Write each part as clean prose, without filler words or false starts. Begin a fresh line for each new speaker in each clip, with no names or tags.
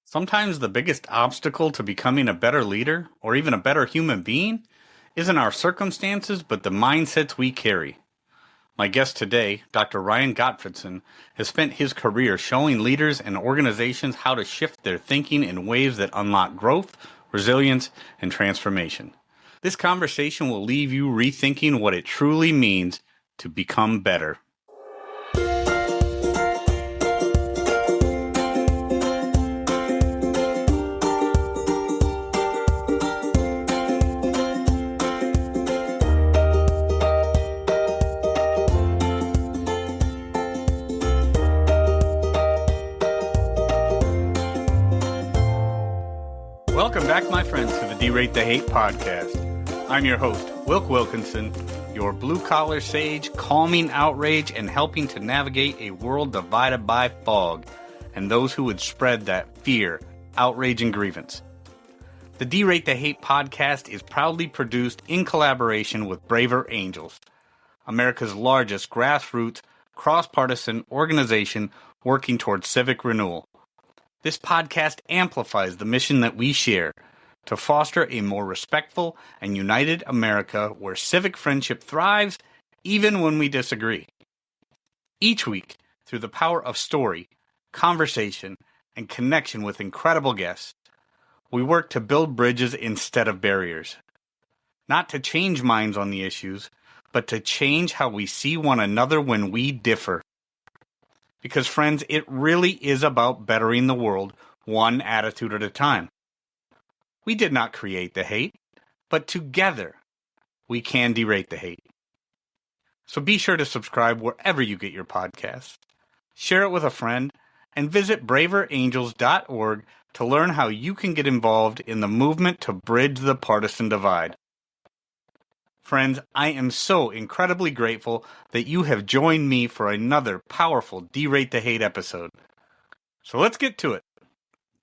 Sometimes the biggest obstacle to becoming a better leader, or even a better human being, isn't our circumstances, but the mindsets we carry. My guest today, Dr. Ryan Gottfredson, has spent his career showing leaders and organizations how to shift their thinking in ways that unlock growth, resilience, and transformation. This conversation will leave you rethinking what it truly means to become better. Welcome back, my friends, to the D-Rate the Hate podcast. I'm your host, Wilk Wilkinson, your blue-collar sage, calming outrage and helping to navigate a world divided by fog and those who would spread that fear, outrage, and grievance. The D-Rate the Hate podcast is proudly produced in collaboration with Braver Angels, America's largest grassroots, cross-partisan organization working towards civic renewal. This podcast amplifies the mission that we share to foster a more respectful and united America where civic friendship thrives even when we disagree. Each week, through the power of story, conversation, and connection with incredible guests, we work to build bridges instead of barriers. Not to change minds on the issues, but to change how we see one another when we differ. Because, friends, it really is about bettering the world one attitude at a time. We did not create the hate, but together we can derate the hate. So be sure to subscribe wherever you get your podcasts, share it with a friend, and visit braverangels.org to learn how you can get involved in the movement to bridge the partisan divide. Friends, I am so incredibly grateful that you have joined me for another powerful D-Rate the Hate episode. So let's get to it.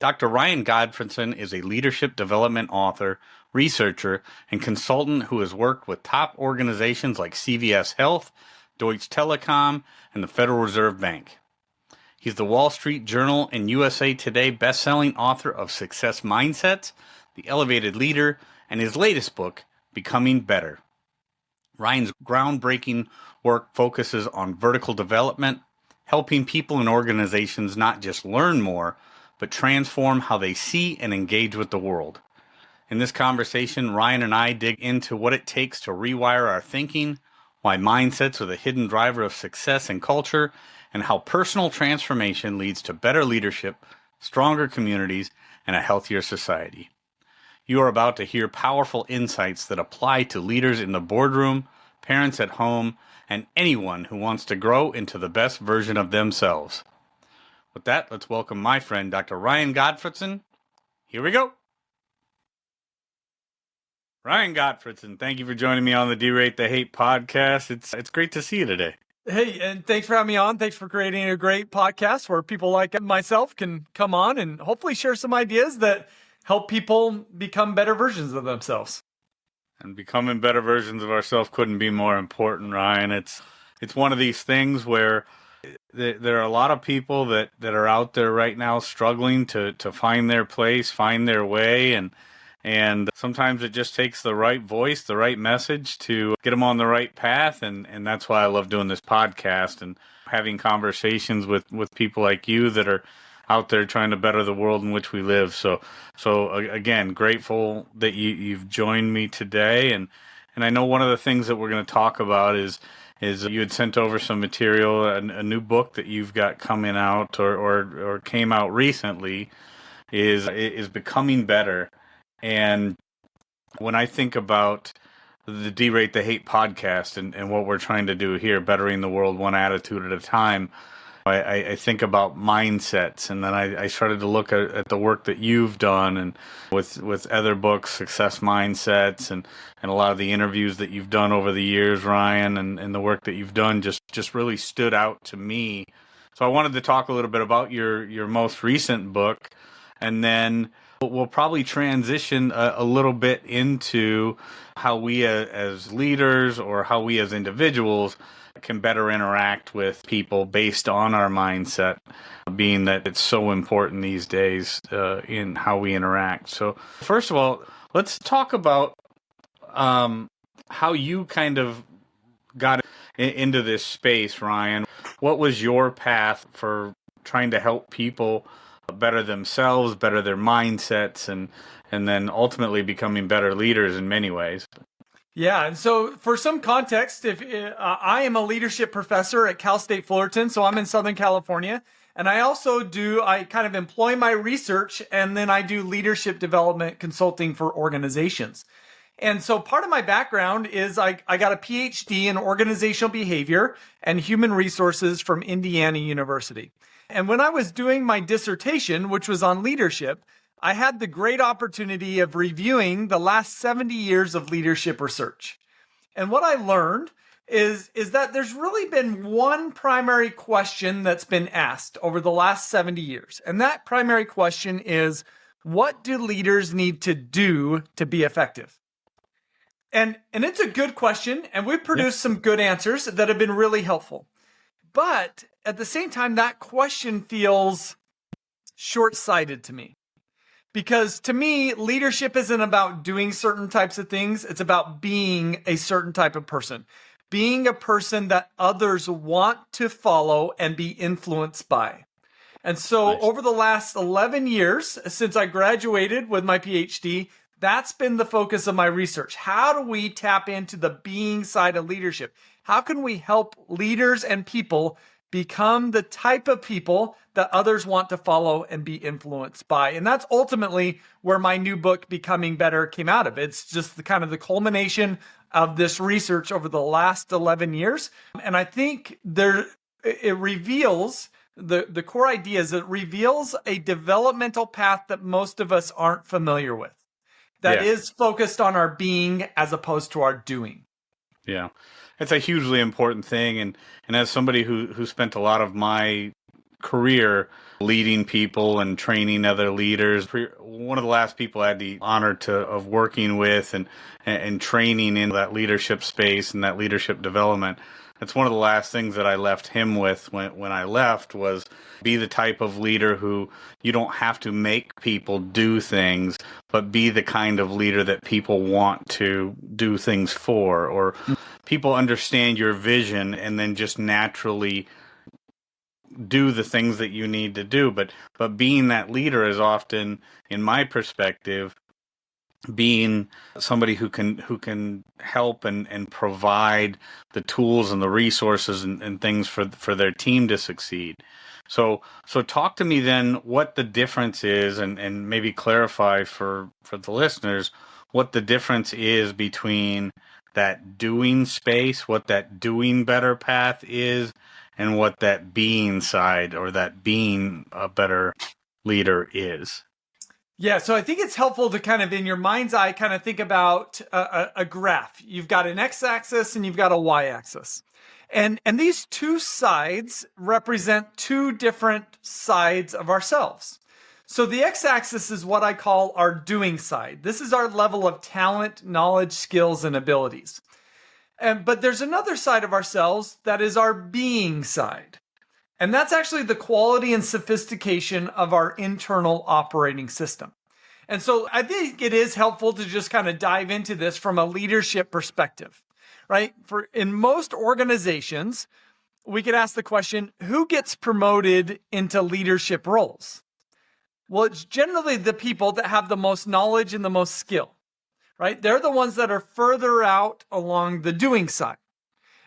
Dr. Ryan Gottfredson is a leadership development author, researcher, and consultant who has worked with top organizations like CVS Health, Deutsche Telekom, and the Federal Reserve Bank. He's the Wall Street Journal and USA Today best-selling author of Success Mindsets, The Elevated Leader, and his latest book, Becoming Better. Ryan's groundbreaking work focuses on vertical development, helping people and organizations not just learn more, but transform how they see and engage with the world. In this conversation, Ryan and I dig into what it takes to rewire our thinking, why mindsets are the hidden driver of success and culture, and how personal transformation leads to better leadership, stronger communities, and a healthier society. You are about to hear powerful insights that apply to leaders in the boardroom, parents at home, and anyone who wants to grow into the best version of themselves. With that, let's welcome my friend, Dr. Ryan Gottfredson. Here we go. Ryan Gottfredson, thank you for joining me on the D-Rate the Hate podcast. It's great to see you today.
Hey, and thanks for having me on. Thanks for creating a great podcast where people like myself can come on and hopefully share some ideas that help people become better versions of themselves.
And becoming better versions of ourselves couldn't be more important, Ryan. It's one of these things where there are a lot of people that are out there right now struggling to find their place, find their way, and sometimes it just takes the right voice, the right message to get them on the right path, and that's why I love doing this podcast and having conversations with people like you that are out there trying to better the world in which we live. So again, grateful that you've joined me today. And I know one of the things that we're going to talk about is you had sent over some material, a new book that you've got coming out or came out recently is Becoming Better. And when I think about the D-Rate the Hate podcast and what we're trying to do here, bettering the world one attitude at a time, I think about mindsets, and then I started to look at the work that you've done, and with other books, Success Mindsets, and a lot of the interviews that you've done over the years, Ryan, and the work that you've done just really stood out to me. So I wanted to talk a little bit about your most recent book, and then we'll probably transition a little bit into how we as leaders or how we as individuals can better interact with people based on our mindset, being that it's so important these days in how we interact. So first of all, let's talk about how you kind of got into this space, Ryan. What was your path for trying to help people better themselves, better their mindsets, and then ultimately becoming better leaders in many ways?
Yeah, and so for some context, if I am a leadership professor at Cal State Fullerton, so I'm in Southern California, and I kind of employ my research, and then I do leadership development consulting for organizations. And so part of my background is I got a PhD in organizational behavior and human resources from Indiana University. And when I was doing my dissertation, which was on leadership, I had the great opportunity of reviewing the last 70 years of leadership research. And what I learned is that there's really been one primary question that's been asked over the last 70 years. And that primary question is, what do leaders need to do to be effective? And it's a good question, and we've produced some good answers that have been really helpful. But at the same time, that question feels short-sighted to me. Because to me, leadership isn't about doing certain types of things. It's about being a certain type of person. Being a person that others want to follow and be influenced by. And so over the last 11 years, since I graduated with my PhD, that's been the focus of my research. How do we tap into the being side of leadership? How can we help leaders and people become the type of people that others want to follow and be influenced by? And that's ultimately where my new book, Becoming Better, came out of. It's just the culmination of this research over the last 11 years. And I think it reveals the core ideas. It reveals a developmental path that most of us aren't familiar with. That is focused on our being as opposed to our doing.
Yeah, it's a hugely important thing. And as somebody who spent a lot of my career leading people and training other leaders, one of the last people I had the honor of working with and training in that leadership space and that leadership development. That's one of the last things that I left him with when I left was be the type of leader who you don't have to make people do things, but be the kind of leader that people want to do things for, or people understand your vision and then just naturally do the things that you need to do. But being that leader is often, in my perspective, being somebody who can help and provide the tools and the resources and things for their team to succeed. So talk to me then what the difference is, and maybe clarify for the listeners what the difference is between that doing space, what that doing better path is, and what that being side or that being a better leader is.
Yeah, so I think it's helpful to kind of, in your mind's eye, kind of think about a graph. You've got an x-axis and you've got a y-axis. And these two sides represent two different sides of ourselves. So the x-axis is what I call our doing side. This is our level of talent, knowledge, skills, and abilities. But there's another side of ourselves that is our being side. And that's actually the quality and sophistication of our internal operating system. And so I think it is helpful to just kind of dive into this from a leadership perspective, right? In most organizations, we could ask the question, who gets promoted into leadership roles? Well, it's generally the people that have the most knowledge and the most skill, right? They're the ones that are further out along the doing side.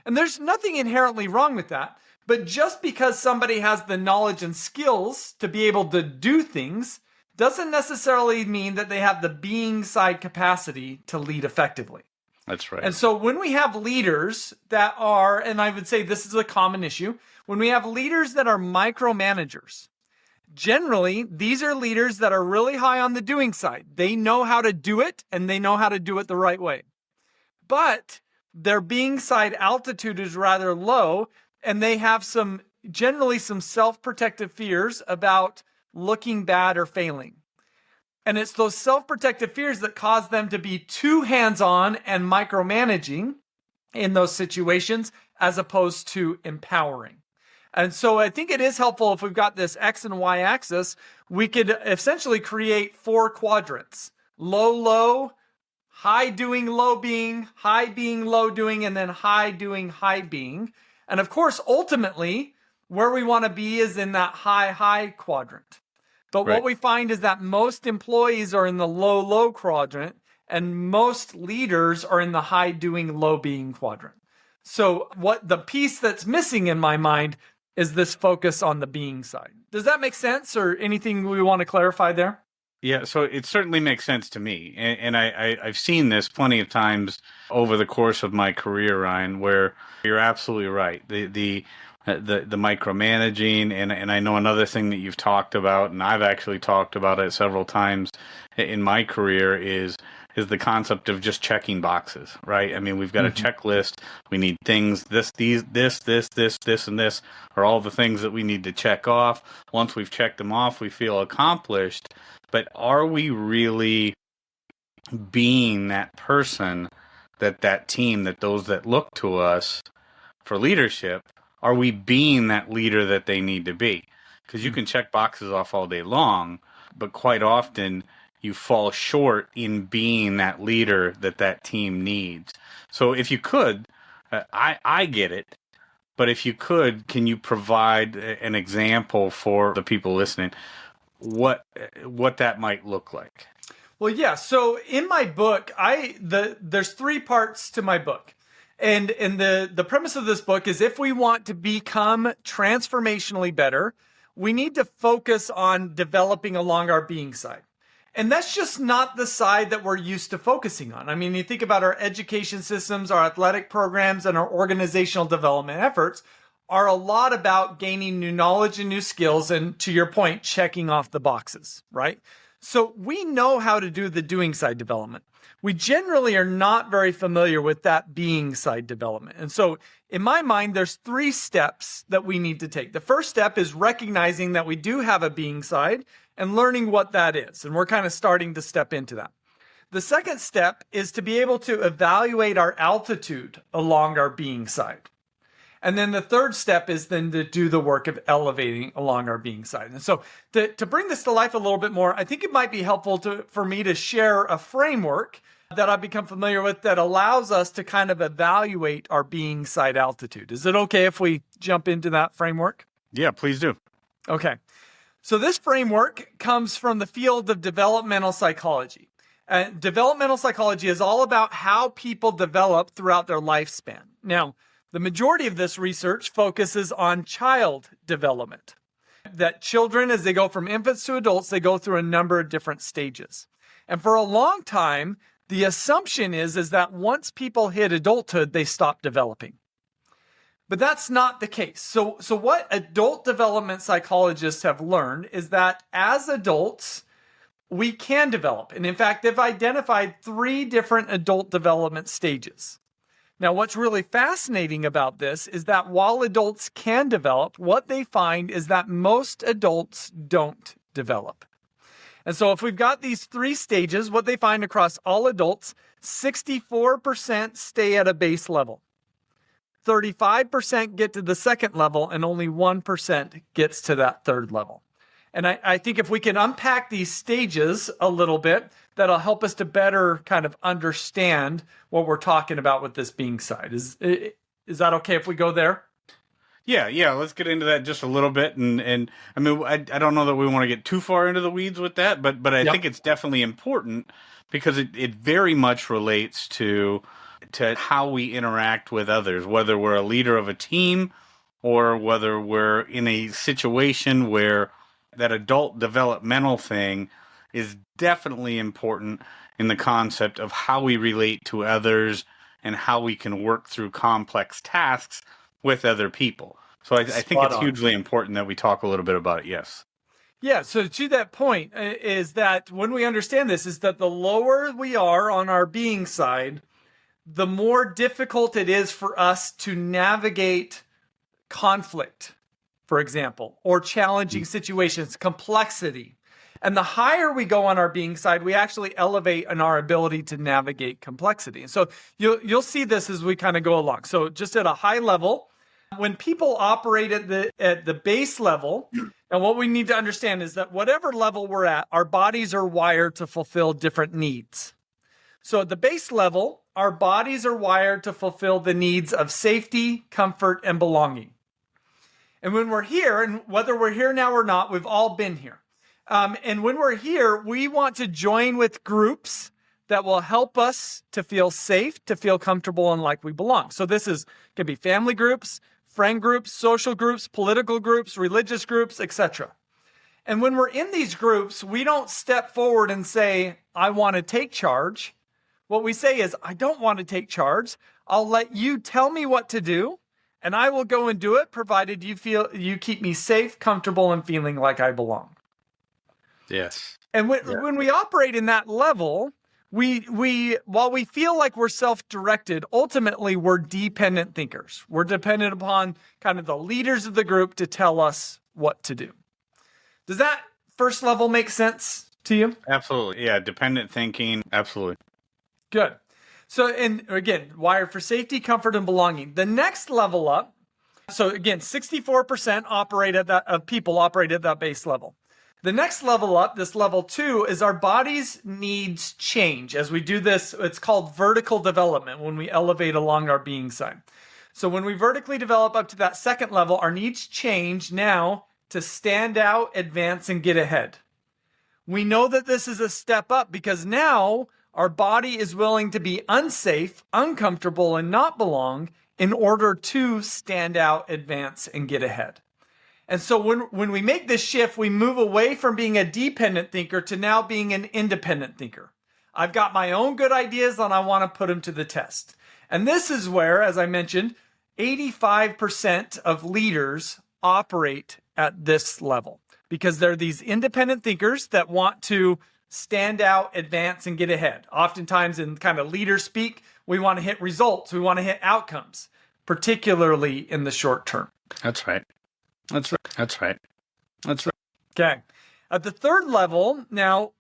And there's nothing inherently wrong with that. But just because somebody has the knowledge and skills to be able to do things doesn't necessarily mean that they have the being side capacity to lead effectively.
That's right.
And so when we have leaders that are, and I would say this is a common issue, when we have leaders that are micromanagers, generally these are leaders that are really high on the doing side. They know how to do it and they know how to do it the right way. But their being side altitude is rather low. And they have generally some self-protective fears about looking bad or failing. And it's those self-protective fears that cause them to be too hands-on and micromanaging in those situations as opposed to empowering. And so I think it is helpful if we've got this X and Y axis, we could essentially create 4 quadrants: low, low, high doing, low being, high being, low doing, and then high doing, high being. And of course, ultimately, where we want to be is in that high, high quadrant. But
Right.
what we find is that most employees are in the low, low quadrant, and most leaders are in the high doing, low being quadrant. So what the piece that's missing in my mind is this focus on the being side. Does that make sense, or anything we want to clarify there?
Yeah, so it certainly makes sense to me, and I've seen this plenty of times over the course of my career, Ryan, where you're absolutely right. The micromanaging, and I know another thing that you've talked about, and I've actually talked about it several times in my career, is the concept of just checking boxes, right? I mean, we've got a checklist. We need things, this, and this are all the things that we need to check off. Once we've checked them off, we feel accomplished. But are we really being that person, that team, that those that look to us for leadership, are we being that leader that they need to be? Because you can check boxes off all day long, but quite often you fall short in being that leader that team needs. So if you could, I get it, but if you could, can you provide an example for the people listening, what that might look like?
Well, yeah. So in my book, there's 3 parts to my book. And the premise of this book is, if we want to become transformationally better, we need to focus on developing along our being side. And that's just not the side that we're used to focusing on. I mean, you think about our education systems, our athletic programs, and our organizational development efforts are a lot about gaining new knowledge and new skills, and to your point, checking off the boxes, right? So we know how to do the doing side development. We generally are not very familiar with that being side development. And so in my mind, there's 3 steps that we need to take. The first step is recognizing that we do have a being side and learning what that is. And we're kind of starting to step into that. The second step is to be able to evaluate our altitude along our being side. And then the third step is then to do the work of elevating along our being side. And so to bring this to life a little bit more, I think it might be helpful for me to share a framework that I've become familiar with that allows us to kind of evaluate our being side altitude. Is it okay if we jump into that framework?
Yeah, please do.
Okay. So this framework comes from the field of developmental psychology. Developmental psychology is all about how people develop throughout their lifespan. Now, the majority of this research focuses on child development. That children, as they go from infants to adults, they go through a number of different stages. And for a long time, the assumption is that once people hit adulthood, they stop developing. But that's not the case. So what adult development psychologists have learned is that as adults, we can develop. And in fact, they've identified 3 different adult development stages. Now, what's really fascinating about this is that while adults can develop, what they find is that most adults don't develop. And so if we've got these 3 stages, what they find across all adults, 64% stay at a base level. 35% get to the second level, and only 1% gets to that third level. And I think if we can unpack these stages a little bit, that'll help us to better kind of understand what we're talking about with this being side. Is that okay if we go there?
Yeah, let's get into that just a little bit. And I mean, I don't know that we want to get too far into the weeds with that, but I think it's definitely important because it very much relates to how we interact with others, whether we're a leader of a team or whether we're in a situation where that adult developmental thing is definitely important in the concept of how we relate to others and how we can work through complex tasks with other people. So I think it's hugely important that we talk a little bit about it. Yes.
Yeah. So to that point is that when we understand this, is that the lower we are on our being side, the more difficult it is for us to navigate conflict, for example, or challenging situations, complexity. And the higher we go on our being side, we actually elevate in our ability to navigate complexity. And so you'll see this as we kind of go along. So just at a high level, when people operate at the base level, and what we need to understand is that whatever level we're at, our bodies are wired to fulfill different needs. So at the base level, our bodies are wired to fulfill the needs of safety, comfort, and belonging. And when we're here, and whether we're here now or not, we've all been here. And when we're here, we want to join with groups that will help us to feel safe, to feel comfortable, and like we belong. So this can be family groups, friend groups, social groups, political groups, religious groups, etc. And when we're in these groups, we don't step forward and say, I want to take charge. What we say is, I don't want to take charge. I'll let you tell me what to do, and I will go and do it, provided you keep me safe, comfortable, and feeling like I belong.
Yes.
And when we operate in that level, while we feel like we're self-directed, ultimately we're dependent thinkers. We're dependent upon kind of the leaders of the group to tell us what to do. Does that first level make sense to you?
Absolutely. Yeah. Dependent thinking. Absolutely.
Good. So, and again, wired for safety, comfort, and belonging. The next level up, so again, 64% of people operate at that base level. The next level up, this level 2, is our body's needs change. As we do this, it's called vertical development when we elevate along our being side. So when we vertically develop up to that second level, our needs change now to stand out, advance, and get ahead. We know that this is a step up because now our body is willing to be unsafe, uncomfortable, and not belong in order to stand out, advance, and get ahead. And so when we make this shift, we move away from being a dependent thinker to now being an independent thinker. I've got my own good ideas and I want to put them to the test. And this is where, as I mentioned, 85% of leaders operate at this level because they're these independent thinkers that want to stand out, advance, and get ahead. Oftentimes in kind of leader speak, we want to hit results. We want to hit outcomes, particularly in the short term.
That's right. That's right. That's right. That's right.
Okay. At the third level, now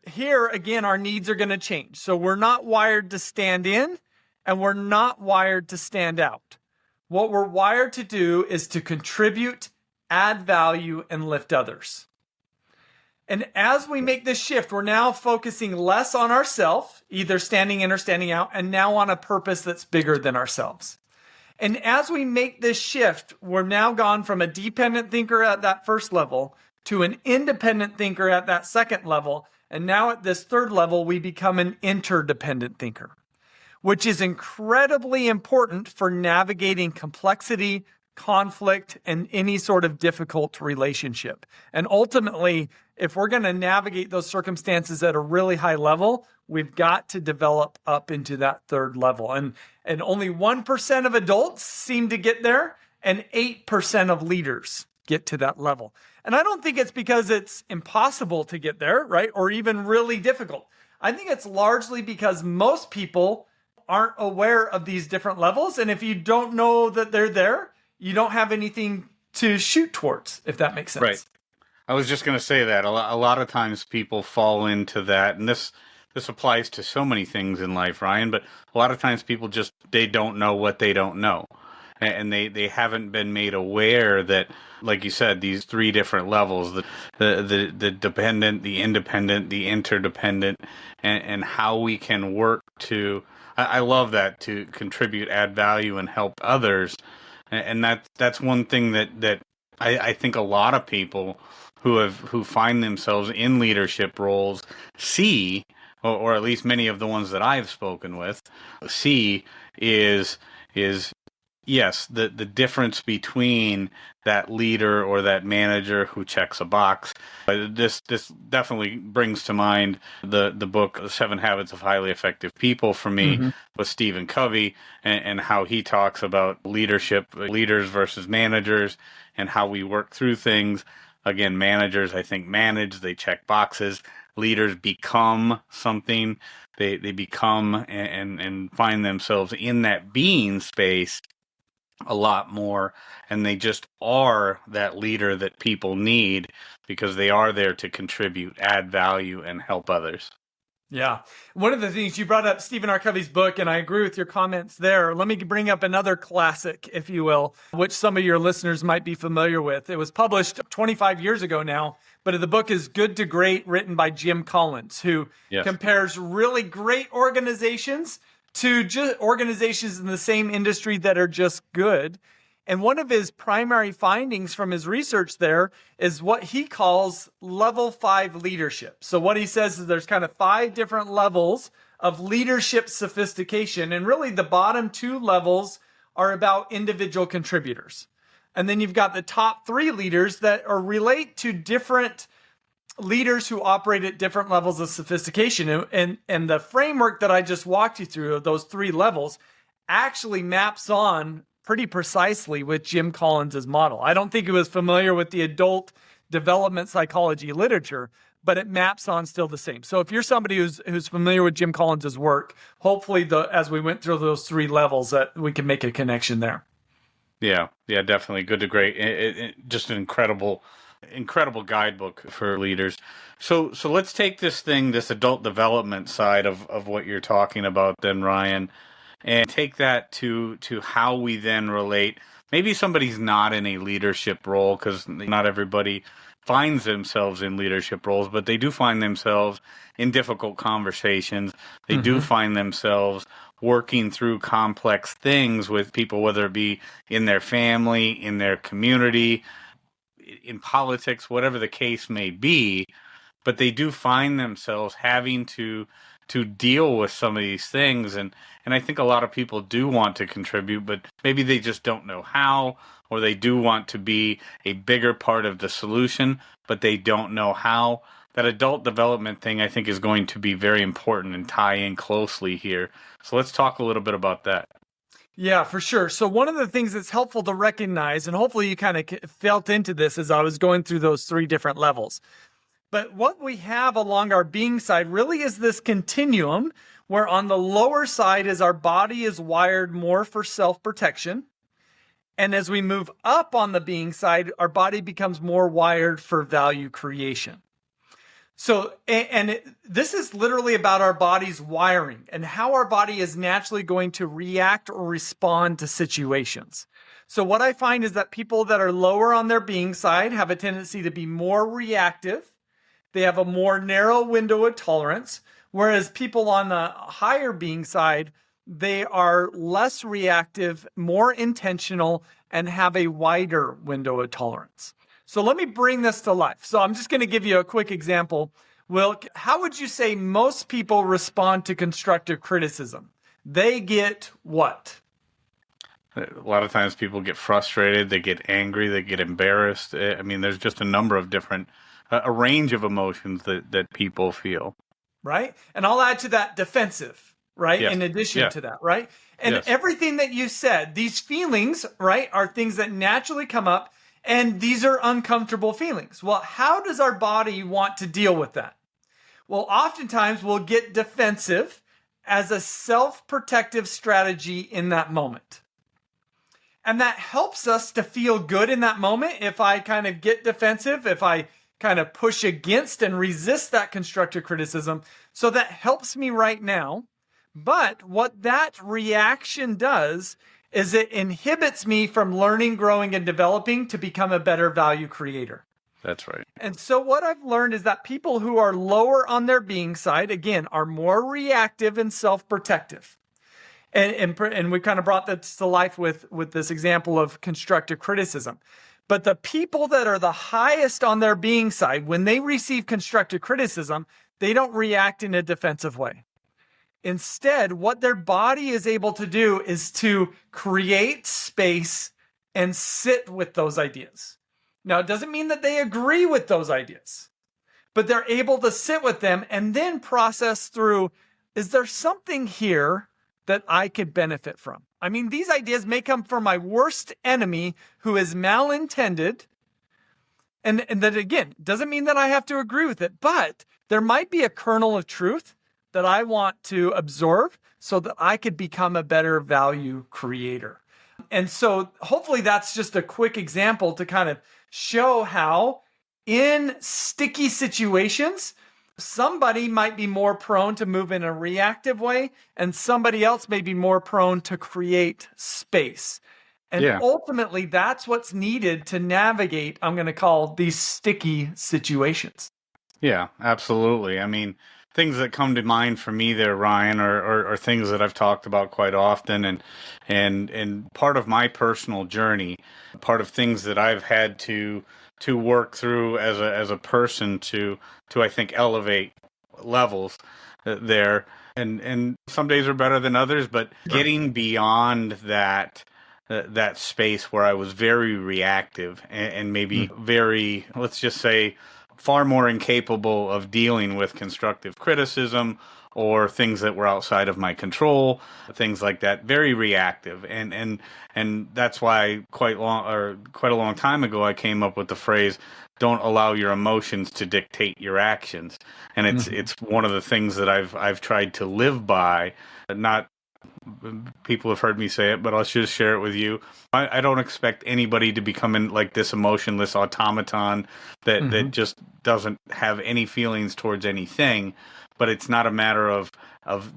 here again, our needs are going to change. So we're not wired to stand in and we're not wired to stand out. What we're wired to do is to contribute, add value, and lift others. And as we make this shift, we're now focusing less on ourselves, either standing in or standing out, and now on a purpose that's bigger than ourselves. And as we make this shift, we're now gone from a dependent thinker at that first level to an independent thinker at that second level. And now at this third level, we become an interdependent thinker, which is incredibly important for navigating complexity, conflict, and any sort of difficult relationship. And ultimately, if we're going to navigate those circumstances at a really high level, we've got to develop up into that third level. And only 1% of adults seem to get there, and 8% of leaders get to that level. And I don't think it's because it's impossible to get there, right? Or even really difficult. I think it's largely because most people aren't aware of these different levels. And if you don't know that they're there, you don't have anything to shoot towards, if that makes sense.
Right. I was just going to say that a lot of times people fall into that, and this applies to so many things in life, Ryan, but a lot of times people they don't know what they don't know. And they haven't been made aware that, like you said, these three different levels, the dependent, the independent, the interdependent, and how we can work to, I love that, to contribute, add value, and help others. And that's one thing that I think a lot of people who find themselves in leadership roles see, or at least many of the ones that I've spoken with see, is yes, the difference between that leader or that manager who checks a box. This definitely brings to mind the book 7 Habits of Highly Effective People for me, with Stephen Covey, and how he talks about leadership, leaders versus managers, and how we work through things. Again, managers, I think, manage, they check boxes. Leaders become something. They become and find themselves in that being space a lot more, and they just are that leader that people need because they are there to contribute, add value, and help others.
Yeah. One of the things you brought up, Stephen R. Covey's book, and I agree with your comments there. Let me bring up another classic, if you will, which some of your listeners might be familiar with. It was published 25 years ago now, but the book is Good to Great, written by Jim Collins, who compares really great organizations to just organizations in the same industry that are just good. And one of his primary findings from his research there is what he calls level 5 leadership. So what he says is there's kind of 5 different levels of leadership sophistication. And really the bottom 2 levels are about individual contributors. And then you've got the top 3 leaders that are relate to different leaders who operate at different levels of sophistication. And the framework that I just walked you through of those 3 levels actually maps on pretty precisely with Jim Collins' model. I don't think he was familiar with the adult development psychology literature, but it maps on still the same. So if you're somebody who's familiar with Jim Collins' work, hopefully as we went through those 3 levels that we can make a connection there.
Yeah, definitely. Good to Great. Just an incredible guidebook for leaders. So let's take this adult development side of what you're talking about then, Ryan, and take that to how we then relate. Maybe somebody's not in a leadership role, because not everybody finds themselves in leadership roles, but they do find themselves in difficult conversations. They do find themselves working through complex things with people, whether it be in their family, in their community, in politics, whatever the case may be. But they do find themselves having to deal with some of these things. And I think a lot of people do want to contribute, but maybe they just don't know how, or they do want to be a bigger part of the solution, but they don't know how. That adult development thing, I think, is going to be very important and tie in closely here. So let's talk a little bit about that.
Yeah, for sure. So one of the things that's helpful to recognize, and hopefully you kind of felt into this as I was going through those 3 different levels, but what we have along our being side really is this continuum where on the lower side is our body is wired more for self-protection. And as we move up on the being side, our body becomes more wired for value creation. So, this is literally about our body's wiring and how our body is naturally going to react or respond to situations. So what I find is that people that are lower on their being side have a tendency to be more reactive. They have a more narrow window of tolerance, whereas people on the higher being side, they are less reactive, more intentional, and have a wider window of tolerance. So let me bring this to life. So I'm just going to give you a quick example. Will, how would you say most people respond to constructive criticism? They get what?
A lot of times people get frustrated, they get angry, they get embarrassed. I mean, there's just a number of different, a range of emotions that people feel.
Right? And I'll add to that defensive, right?
Yes.
In addition to that, right? And everything that you said, these feelings, right, are things that naturally come up, and these are uncomfortable feelings. Well, how does our body want to deal with that? Well, oftentimes we'll get defensive as a self-protective strategy in that moment. And that helps us to feel good in that moment. If I kind of get defensive, if I kind of push against and resist that constructive criticism, so that helps me right now. But what that reaction does is it inhibits me from learning, growing, and developing to become a better value creator.
That's right.
And so what I've learned is that people who are lower on their being side, again, are more reactive and self-protective. And we kind of brought this to life with this example of constructive criticism. But the people that are the highest on their being side, when they receive constructive criticism, they don't react in a defensive way. Instead, what their body is able to do is to create space and sit with those ideas. Now, it doesn't mean that they agree with those ideas, but they're able to sit with them and then process through, is there something here that I could benefit from? I mean, these ideas may come from my worst enemy who is malintended. And that, again, doesn't mean that I have to agree with it, but there might be a kernel of truth that I want to absorb so that I could become a better value creator. And so hopefully that's just a quick example to kind of show how in sticky situations, somebody might be more prone to move in a reactive way, and somebody else may be more prone to create space. And ultimately, that's what's needed to navigate, I'm going to call these sticky situations.
Yeah, absolutely. I mean, things that come to mind for me there, Ryan, are things that I've talked about quite often, and part of my personal journey, part of things that I've had to work through as a person to I think elevate levels there, and some days are better than others, but getting beyond that space where I was very reactive and maybe very, let's just say, far more incapable of dealing with constructive criticism or things that were outside of my control, things like that. Very reactive, and that's why quite a long time ago I came up with the phrase, "Don't allow your emotions to dictate your actions." And it's one of the things that I've tried to live by. Not people have heard me say it, but I'll just share it with you. I don't expect anybody to become like this emotionless automaton that just doesn't have any feelings towards anything. But it's not a matter of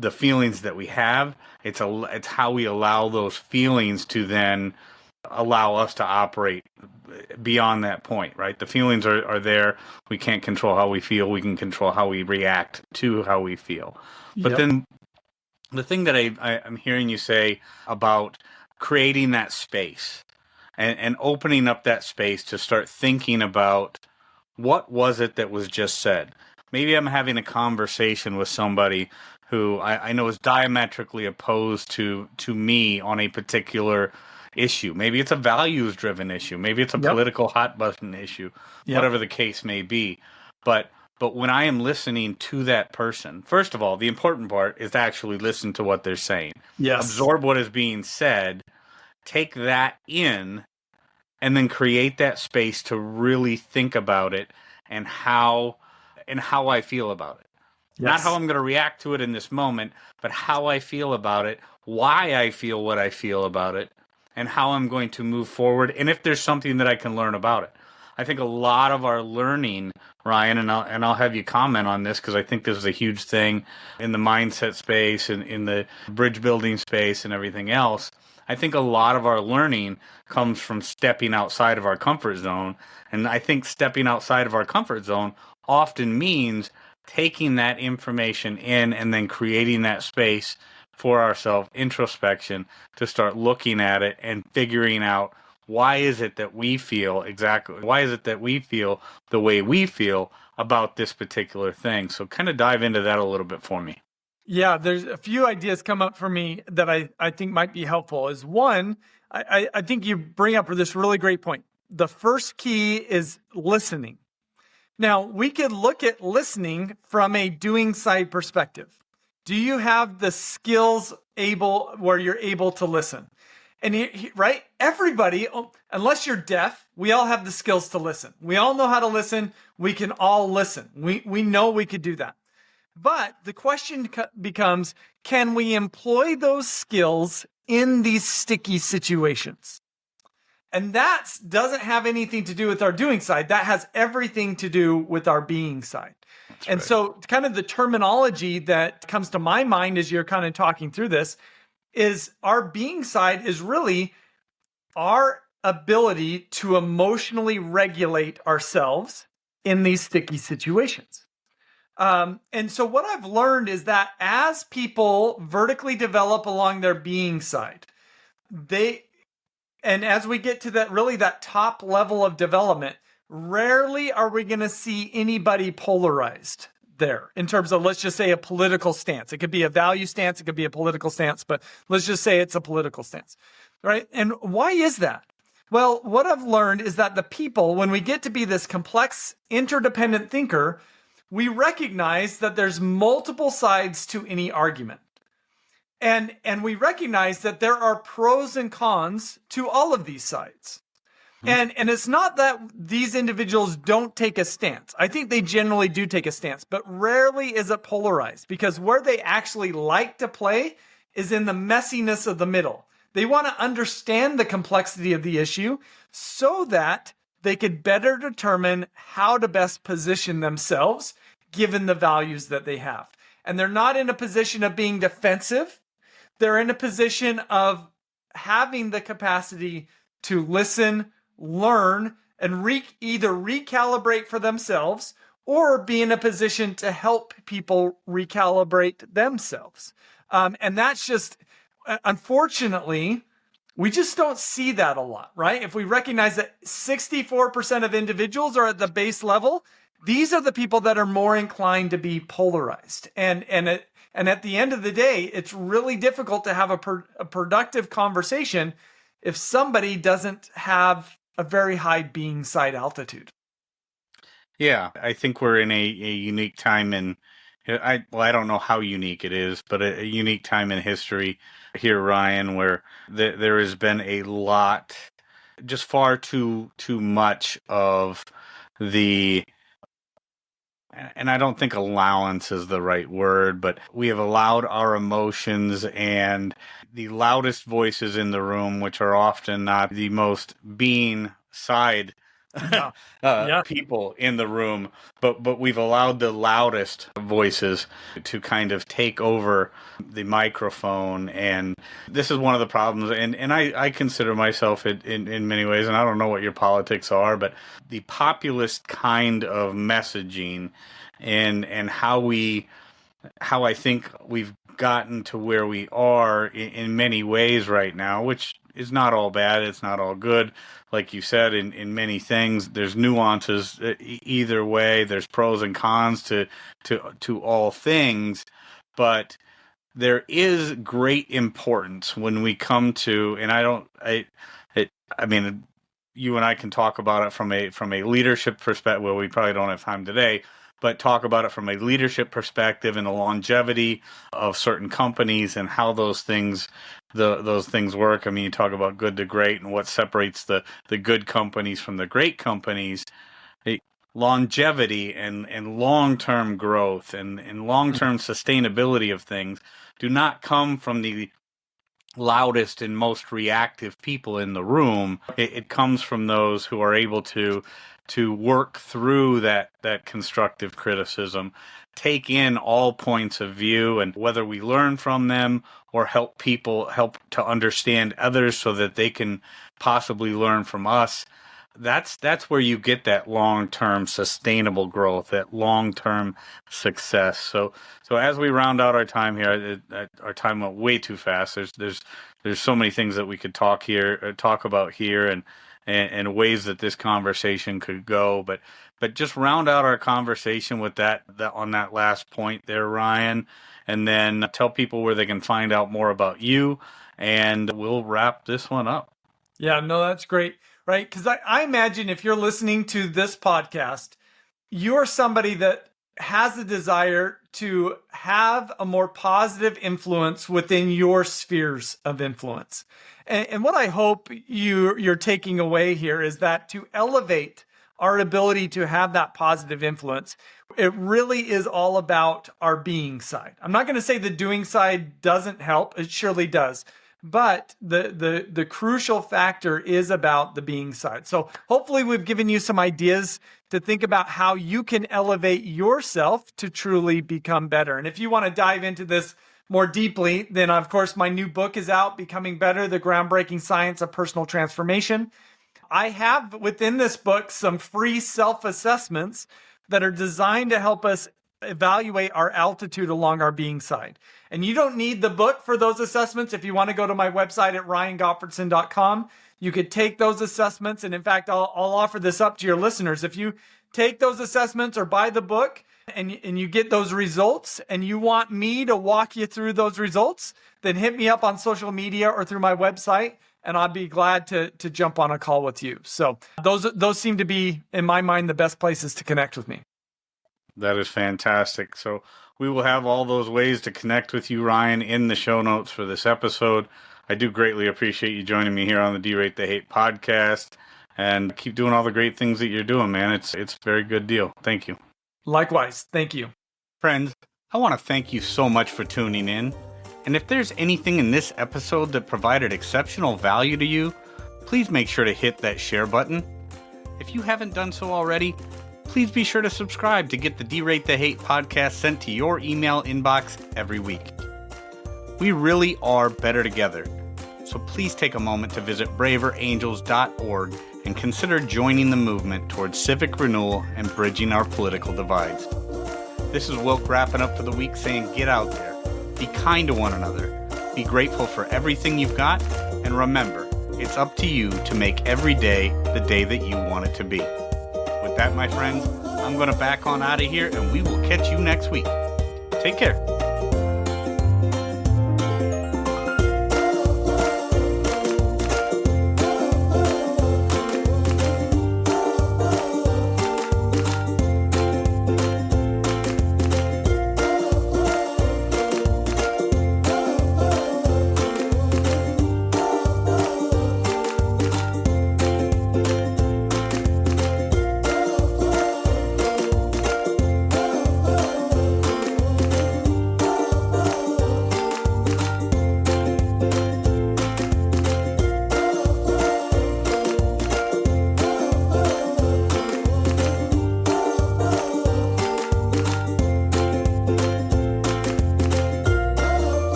the feelings that we have. It's how we allow those feelings to then allow us to operate beyond that point, right? The feelings are there. We can't control how we feel. We can control how we react to how we feel. But then the thing that I'm hearing you say about creating that space and opening up that space to start thinking about what was it that was just said. Maybe I'm having a conversation with somebody who I know is diametrically opposed to me on a particular issue. Maybe it's a values-driven issue. Maybe it's a political hot-button issue, whatever the case may be. But when I am listening to that person, first of all, the important part is to actually listen to what they're saying.
Yes.
Absorb what is being said, take that in, and then create that space to really think about it and how I feel about it.
Yes.
Not how I'm going to react to it in this moment, but how I feel about it, why I feel what I feel about it, and how I'm going to move forward, and if there's something that I can learn about it. I think a lot of our learning, Ryan, and I'll have you comment on this because I think this is a huge thing in the mindset space and in the bridge building space and everything else. I think a lot of our learning comes from stepping outside of our comfort zone. And I think stepping outside of our comfort zone often means taking that information in and then creating that space for ourselves, introspection, to start looking at it and figuring out why is it that we feel the way we feel about this particular thing. So kind of dive into that a little bit for me.
Yeah, there's a few ideas come up for me that I think might be helpful. Is one, I think you bring up this really great point. The first key is listening. Now, we could look at listening from a doing side perspective. Do you have the skills where you're able to listen? And right, everybody, unless you're deaf, we all have the skills to listen. We all know how to listen. We can all listen. We know we could do that. But the question becomes, can we employ those skills in these sticky situations? And that doesn't have anything to do with our doing side. That has everything to do with our being side. And so kind of the terminology that comes to my mind as you're kind of talking through this is our being side is really our ability to emotionally regulate ourselves in these sticky situations. And so what I've learned is that as people vertically develop along their being side, and as we get to that top level of development, rarely are we going to see anybody polarized there in terms of, let's just say, a political stance. It could be a value stance. It could be a political stance, but let's just say it's a political stance, right? And why is that? Well, what I've learned is that the people, when we get to be this complex, interdependent thinker, we recognize that there's multiple sides to any argument. And we recognize that there are pros and cons to all of these sides. And it's not that these individuals don't take a stance. I think they generally do take a stance, but rarely is it polarized, because where they actually like to play is in the messiness of the middle. They want to understand the complexity of the issue so that they could better determine how to best position themselves given the values that they have. And they're not in a position of being defensive. They're in a position of having the capacity to listen, learn, and either recalibrate for themselves or be in a position to help people recalibrate themselves. And that's just, unfortunately, we just don't see that a lot, right? If we recognize that 64% of individuals are at the base level, these are the people that are more inclined to be polarized. And at the end of the day, it's really difficult to have a productive conversation if somebody doesn't have a very high being side altitude.
Yeah, I think we're in a unique time I don't know how unique it is, but a unique time in history here, Ryan, where there has been a lot, just far too much of the, and I don't think allowance is the right word, but we have allowed our emotions and the loudest voices in the room, which are often not the most being side people in the room, but we've allowed the loudest voices to kind of take over the microphone. And this is one of the problems. And I consider myself in many ways, and I don't know what your politics are, but the populist kind of messaging and how I think we've gotten to where we are in many ways right now, which is not all bad. It's not all good. Like you said, in many things, there's nuances either way. There's pros and cons to all things, but there is great importance when we come to, and I mean, you and I can talk about it from a leadership perspective. Well, we probably don't have time today, but talk about it from a leadership perspective and the longevity of certain companies and how those things work. I mean, you talk about good to great and what separates the good companies from the great companies. Longevity and long-term growth and long-term sustainability of things do not come from the loudest and most reactive people in the room. It comes from those who are able to work through that constructive criticism, take in all points of view, and whether we learn from them or help to understand others so that they can possibly learn from us. That's where you get that long-term sustainable growth, that long-term success. So as we round out our time here, our time went way too fast. There's so many things that we could talk about here, and ways that this conversation could go, but just round out our conversation with that on that last point there, Ryan, and then tell people where they can find out more about you, and we'll wrap this one up.
Yeah, no, that's great, right? Because I imagine if you're listening to this podcast, you're somebody that has a desire to have a more positive influence within your spheres of influence. And what I hope you're taking away here is that to elevate our ability to have that positive influence, it really is all about our being side. I'm not going to say the doing side doesn't help. It surely does. But the crucial factor is about the being side. So hopefully we've given you some ideas to think about how you can elevate yourself to truly become better. And if you want to dive into this more deeply, then of course my new book is out, Becoming Better, The Groundbreaking Science of Personal Transformation. I have within this book some free self-assessments that are designed to help us evaluate our altitude along our being side. And you don't need the book for those assessments. If you want to go to my website at ryangottfredson.com, you could take those assessments. And in fact, I'll offer this up to your listeners. If you take those assessments or buy the book and you get those results and you want me to walk you through those results, then hit me up on social media or through my website, and I'd be glad to jump on a call with you. So those seem to be, in my mind, the best places to connect with me.
That is fantastic. So we will have all those ways to connect with you, Ryan, in the show notes for this episode. I do greatly appreciate you joining me here on the D-Rate the Hate podcast, and keep doing all the great things that you're doing, man. It's a very good deal. Thank you.
Likewise. Thank you.
Friends, I want to thank you so much for tuning in. And if there's anything in this episode that provided exceptional value to you, please make sure to hit that share button. If you haven't done so already, please be sure to subscribe to get the Derate the Hate podcast sent to your email inbox every week. We really are better together, so please take a moment to visit braverangels.org and consider joining the movement towards civic renewal and bridging our political divides. This is Wilk wrapping up for the week saying get out there, be kind to one another, be grateful for everything you've got, and remember, it's up to you to make every day the day that you want it to be. With that, my friends, I'm going to back on out of here, and we will catch you next week. Take care.